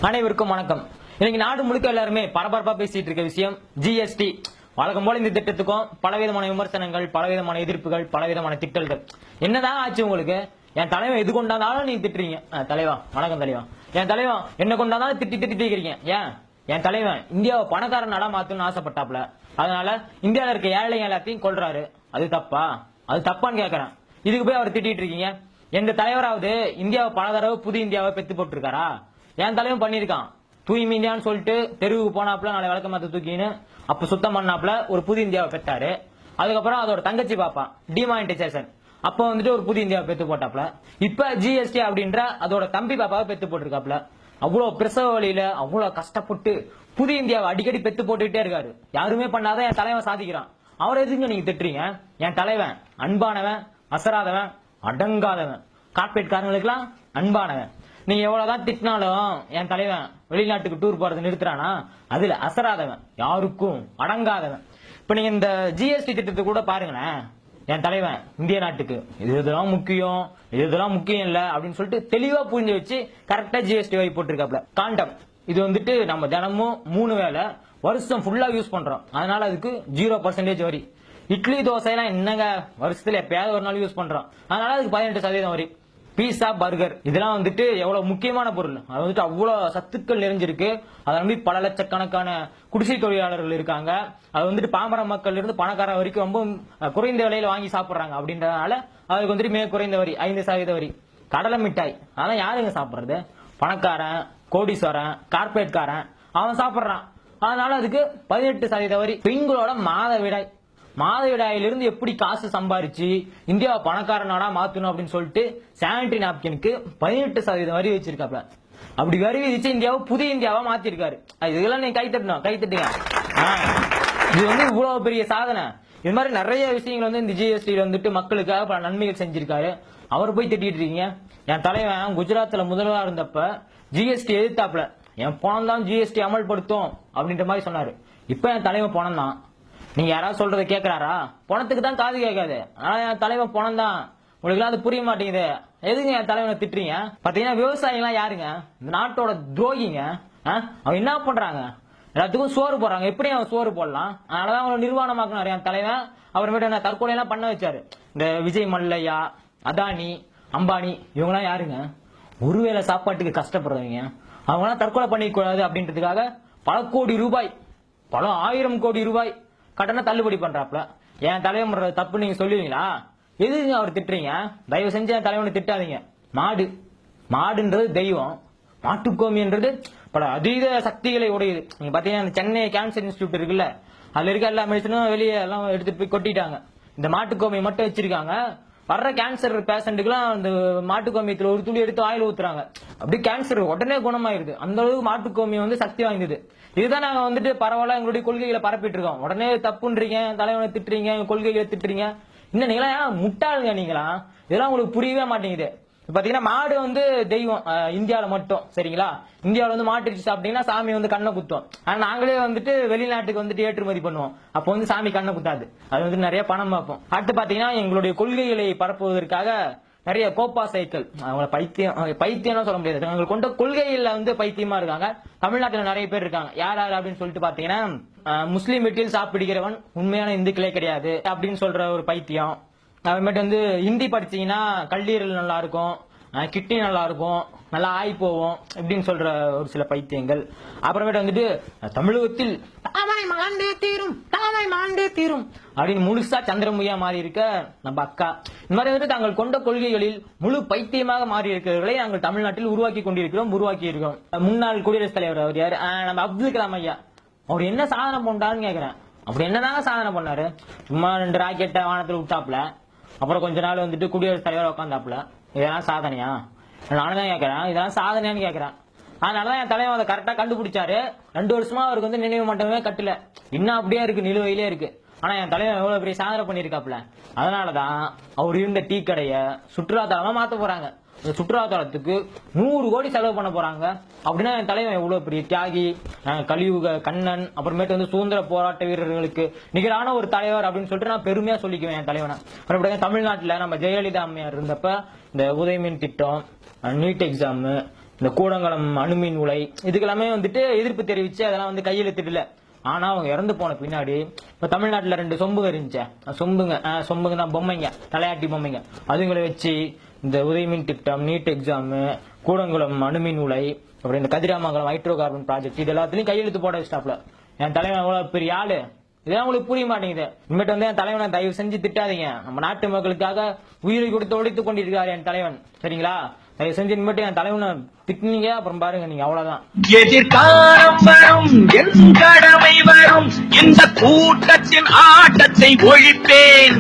அனைவருக்கும் வணக்கம். இன்னைக்கு நாடு முழுக்க எல்லாருமே பரபரப்பா பேசிட்டு இருக்க விஷயம் ஜிஎஸ்டி. வழக்கம் போல இந்த திட்டத்துக்கும் பலவிதமான விமர்சனங்கள், பலவிதமான எதிர்ப்புகள், பலவிதமான திட்டல்கள். என்னதான் ஆச்சு உங்களுக்கு? என் தலைவன் எது கொண்டாந்தாலும் நீங்க திட்டுறீங்க. தலைவா வணக்கம் தலைவா. என் தலைவன் என்ன கொண்டாந்தாலும் திட்டி திட்டி தீக்கிறீங்க. ஏன் என் தலைவன் இந்தியாவை பணக்கார நாடா மாத்தணும்னு ஆசைப்பட்டாப்ல. அதனால இந்தியாவில இருக்க ஏழை எல்லாத்தையும் கொள்றாரு. அது தப்பா? அது தப்பான்னு கேக்குறேன். இதுக்கு போய் அவர் திட்டிட்டு இருக்கீங்க. எந்த தலைவராவது இந்தியாவை பல தடவை புது இந்தியாவை பெத்து போட்டுருக்காரா? என் தலைவன் பண்ணிருக்கான். தூய்மை இந்தியான்னு சொல்லிட்டு தெருவுக்கு போனாப்ல, நாளை வழக்க மாத்த தூக்கின்னு அப்ப சுத்தம் பண்ணாப்ல ஒரு புது இந்தியாவை பெற்றாரு. அதுக்கப்புறம் அதோட தங்கச்சி பாப்பா டிமானிட்டைசேஷன் அப்ப வந்துட்டு ஒரு புது இந்தியாவை பெத்து போட்டாப்ல. இப்ப ஜிஎஸ்டி அப்படின்ற அதோட தம்பி பாப்பாவை பெத்து போட்டிருக்காப்ல. அவ்வளவு பிரசவ வழியில அவ்வளவு கஷ்டப்பட்டு புது இந்தியாவை அடிக்கடி பெத்து போட்டுக்கிட்டே இருக்காரு. யாருமே பண்ணாத என் தலைவன் சாதிக்கிறான். அவரை எதுங்க நீங்க திட்டுறீங்க? என் தலைவன் அன்பானவன், அசராதவன், அடங்காதவன், கார்பரேட் காரங்களுக்கு எல்லாம் அன்பானவன். நீங்க எவ்வளவுதான் திட்டினாலும் என் தலைவன் வெளிநாட்டுக்கு டூர் போறது நிறுத்துறானா? அதுல அசராதவன், யாருக்கும் அடங்காதவன். இப்ப நீங்க இந்த ஜிஎஸ்டி திட்டத்தை கூட பாருங்களேன். என் தலைவன் இந்திய நாட்டுக்கு இதெல்லாம் முக்கியம், இதெல்லாம் முக்கியம் இல்ல அப்படின்னு சொல்லிட்டு தெளிவா புரிஞ்சு வச்சு கரெக்டா ஜிஎஸ்டி வரி போட்டிருக்காப்ல. காண்டம் இது வந்துட்டு நம்ம தினமும் 3 வேளை வருஷம் ஃபுல்லா யூஸ் பண்றோம். அதனால அதுக்கு 0% வரி. இட்லி தோசை எல்லாம் என்னங்க வருஷத்துல எப்பயாவது ஒரு நாள் யூஸ் பண்றோம். அதனால அதுக்கு 18% வரி. பீஸா, பர்கர் இதெல்லாம் வந்துட்டு எவ்வளவு முக்கியமான பொருள். அது வந்துட்டு அவ்வளவு சத்துக்கள் நிறைஞ்சிருக்கு. அதை நம்பி பல லட்சக்கணக்கான குடிசை தொழிலாளர்கள் இருக்காங்க. அது வந்துட்டு பாமர மக்கள் இருந்து பணக்கார வரைக்கும் ரொம்ப குறைந்த விலையில வாங்கி சாப்பிடுறாங்க. அப்படின்றதுனால அதுக்கு வந்துட்டு மிக குறைந்த வரி 5% வரி. கடலை மிட்டாய் அதெல்லாம் யாருங்க சாப்பிடுறது? பணக்காரன், கோடீஸ்வரன், கார்பரேட்காரன் அவன் சாப்பிடுறான். அதனால அதுக்கு 18% வரி. பெண்களோட மாதவிடாயிலிருந்து எப்படி காசு சம்பாரிச்சு இந்தியாவை பணக்கார நாடா மாத்தணும் அப்படின்னு சொல்லிட்டு சானிட்டரி நாப்கினுக்கு 18% வரி வச்சிருக்காப்ல. அப்படி வரி விதிச்சு இந்தியாவை புதிய இந்தியாவா மாத்திருக்காரு. இதெல்லாம் நீங்க கைத்தட்டுங்க. இது வந்து இவ்வளவு பெரிய சாதனை. இது மாதிரி நிறைய விஷயங்கள் வந்து இந்த ஜிஎஸ்டி வந்துட்டு மக்களுக்காக பல நன்மைகள் செஞ்சிருக்காரு. அவர் போய் திட்டிட்டு இருக்கீங்க. என் தலைவன் குஜராத்ல முதல்வரா இருந்தப்ப ஜிஎஸ்டி எதிர்த்தாப்ல. என் பணம் தான் ஜிஎஸ்டி அமல்படுத்தும் அப்படின்ற மாதிரி சொன்னாரு. இப்ப என் தலைவன் பணம் தான். நீங்க யாராவது சொல்றத கேட்கிறாரா? பணத்துக்கு தான் காது கேட்காது. ஆனா என் தலைவன் பணம் தான். உங்களுக்கு அது புரிய மாட்டேங்குது. எதுங்க என் தலைவனை திட்டுறீங்க? பாத்தீங்கன்னா விவசாயிகள் யாருங்க? இந்த நாட்டோட துரோகிங்க. அவன் என்ன பண்றாங்க? எல்லாத்துக்கும் சோறு போடுறாங்க. எப்படி அவன் சோறு போடலாம்? அதனாலதான் அவங்களை நிர்வாணமாக்குனாரு என் தலைவன். அப்புறமேட்டு என்ன தற்கொலை எல்லாம் பண்ண வச்சாரு. இந்த விஜய் மல்லையா, அதானி, அம்பானி இவங்கெல்லாம் யாருங்க? ஒருவேளை சாப்பாட்டுக்கு கஷ்டப்படுறவங்க. அவங்க எல்லாம் தற்கொலை பண்ணிக்க கூடாது அப்படின்றதுக்காக பல கோடி ரூபாய், பல 1000 கோடி ரூபாய் கடனை தள்ளுபடி பண்றாப்ல. என் தலைவன் பண்றது தப்பு நீங்க சொல்லுவீங்களா? எதுங்க அவர் திட்டுறீங்க? தயவு செஞ்சு என் தலைவனை திட்டாதீங்க. மாடுன்றது தெய்வம். மாட்டுக்கோமின்றது பல அதீத சக்திகளை உடையது. நீங்க பாத்தீங்கன்னா இந்த சென்னை கேன்சர் இன்ஸ்டிடியூட் இருக்குல்ல, அதுல இருக்க எல்லா மெடிசனும் வெளியே எல்லாம் எடுத்துட்டு போய் கொட்டிட்டாங்க. இந்த மாட்டுக்கோமியை மட்டும் வச்சிருக்காங்க. வர்ற கேன்சர் பேஷண்ட்டுக்குலாம் இந்த மாட்டுக்கோமியத்துல ஒரு துளி எடுத்து ஆயில் ஊத்துறாங்க. அப்படி கேன்சர் உடனே குணமாயிருது. அந்த அளவுக்கு மாட்டுக்கோமியம் வந்து சக்தி வாய்ந்தது. இதுதான் நாங்க வந்துட்டு பரவாயில்ல எங்களுடைய கொள்கைகளை பரப்பிட்டு இருக்கோம். உடனே தப்புன்றீங்க, தலைவனை திட்டுறீங்க, கொள்கைகளை திட்டுறீங்க. இன்னும் நீங்களா முட்டாளுங்க நீங்களா? இதெல்லாம் உங்களுக்கு புரியவே மாட்டேங்குது. பாத்தீங்கன்னா மாடு வந்து தெய்வம் இந்தியாவில மட்டும், சரிங்களா? இந்தியாவில வந்து மாட்டு இறைச்சி சாப்பிட்டீங்கன்னா சாமி வந்து கண்ணை குத்தும். ஆனா நாங்களே வந்துட்டு வெளிநாட்டுக்கு வந்துட்டு ஏற்றுமதி பண்ணுவோம். அப்போ வந்து சாமி கண்ணை குத்தாது. அது வந்து நிறைய பணம் பார்ப்போம். அடுத்து பாத்தீங்கன்னா எங்களுடைய கொள்கைகளை பரப்புவதற்காக நிறைய கோப்பா சைக்கிள், அவங்கள பைத்தியம் சொல்ல முடியாது, அவங்க கொண்ட கொள்கையில வந்து பைத்தியமா இருக்காங்க. தமிழ்நாட்டில் நிறைய பேர் இருக்காங்க. யார் அப்படின்னு சொல்லிட்டு பாத்தீங்கன்னா முஸ்லீம் வீட்டில் சாப்பிடுகிறவன் உண்மையான இந்துக்களே கிடையாது அப்படின்னு சொல்ற ஒரு பைத்தியம். அப்புறமேட்டு வந்து ஹிந்தி படிச்சீங்கன்னா கல்லீரல் நல்லா இருக்கும், கிட்னி நல்லா இருக்கும், நல்லா ஆய் போவோம் இப்படின்னு சொல்ற ஒரு சில பைத்தியங்கள். அப்புறமேட்டு வந்துட்டு தமிழகத்தில் தாமை மாண்டே தீரும் அப்படின்னு முழுசா சந்திரமுகியா மாறி இருக்க நம்ம அக்கா. இந்த மாதிரி வந்துட்டு தாங்கள் கொண்ட கொள்கைகளில் முழு பைத்தியமாக மாறி இருக்கிறவர்களை நாங்கள் தமிழ்நாட்டில் உருவாக்கி இருக்கோம். முன்னாள் குடியரசுத் தலைவர் அவர் யாரு? நம்ம அப்துல் கலாம் ஐயா. அவர் என்ன சாதனை பண்ணாருன்னு கேக்குறேன். அப்படி என்னதாங்க சாதனை பண்ணாரு? சும்மா 2 ராக்கெட்டை வானத்தில் விட்டாப்ல. அப்புறம் கொஞ்ச நாள் வந்துட்டு குடியரசுத் தலைவர் உட்காந்தாப்புல. இதெல்லாம் சாதனையா? நானும் தான் கேட்கறேன், இதெல்லாம் சாதனையான்னு கேட்கறேன். அதனாலதான் என் தலைவன் அதை கரெக்டா கண்டுபிடிச்சாரு. 2 வருஷமா அவருக்கு வந்து நினைவு மண்டபமே கட்டல, இன்னும் அப்படியே இருக்கு, நிலுவையிலே இருக்கு. ஆனா என் தலைவன் எவ்வளவு பெரிய சாதனை பண்ணிருக்காப்ல. அதனாலதான் அவர் இருந்த டீ கடைய சுற்றுலாத்தலமா மாத்த போறாங்க. இந்த சுற்றுலாத்தலத்துக்கு 100 கோடி செலவு பண்ண போறாங்க. அப்படின்னா என் தலைவன் எவ்வளவு பெரிய தியாகி, கலியுக கண்ணன், அப்புறமேட்டு வந்து சுதந்திர போராட்ட வீரர்களுக்கு நிகரான ஒரு தலைவர் அப்படின்னு சொல்லிட்டு நான் பெருமையா சொல்லிக்குவேன் என் தலைவனை. அப்புறம் தமிழ்நாட்டுல நம்ம ஜெயலலிதா அம்மையார் இருந்தப்ப இந்த உதயமின் திட்டம், நீட் எக்ஸாம், இந்த கூடங்குளம் அணுமின் உலை இதுக்கெல்லாமே வந்துட்டு எதிர்ப்பு தெரிவிச்சு அதெல்லாம் வந்து கையெழுத்திடல. ஆனா அவங்க இறந்து போன பின்னாடி இப்ப தமிழ்நாட்டுல 2 சொம்புங்க இருந்துச்சு, சொம்புங்க தான் பொம்மைங்க, தலையாட்டி பொம்மைங்க, அதுங்களை வச்சு இந்த உதயமின் திட்டம், நீட் எக்ஸாம், கூடங்குளம் அணுமின் உலை, அப்புறம் இந்த கதிராமங்கலம் ஹைட்ரோ கார்பன் ப்ராஜெக்ட் இது எல்லாத்துலயும் கையெழுத்து போட வச்சிட்டாப்ல. என் தலைவன் எவ்வளவு பெரிய ஆளு, இதெல்லாம் உங்களுக்கு புரிய மாட்டேங்குது. இனிமேட்டு வந்து என் தலைவனை தயவு செஞ்சு திட்டாதீங்க. நம்ம நாட்டு மக்களுக்காக உயிரை கொடுத்து ஒழித்துக் கொண்டிருக்காரு என் தலைவன், சரிங்களா? தயவு செஞ்சு இனிமேட்டு என் தலைவனை திட்டினீங்க அப்புறம் பாருங்க நீங்க அவ்வளவுதான். எதிர்காலம் வரும், என் கடமை வரும், இந்த கூட்டத்தின் ஆட்டத்தை ஒழிப்பேன்.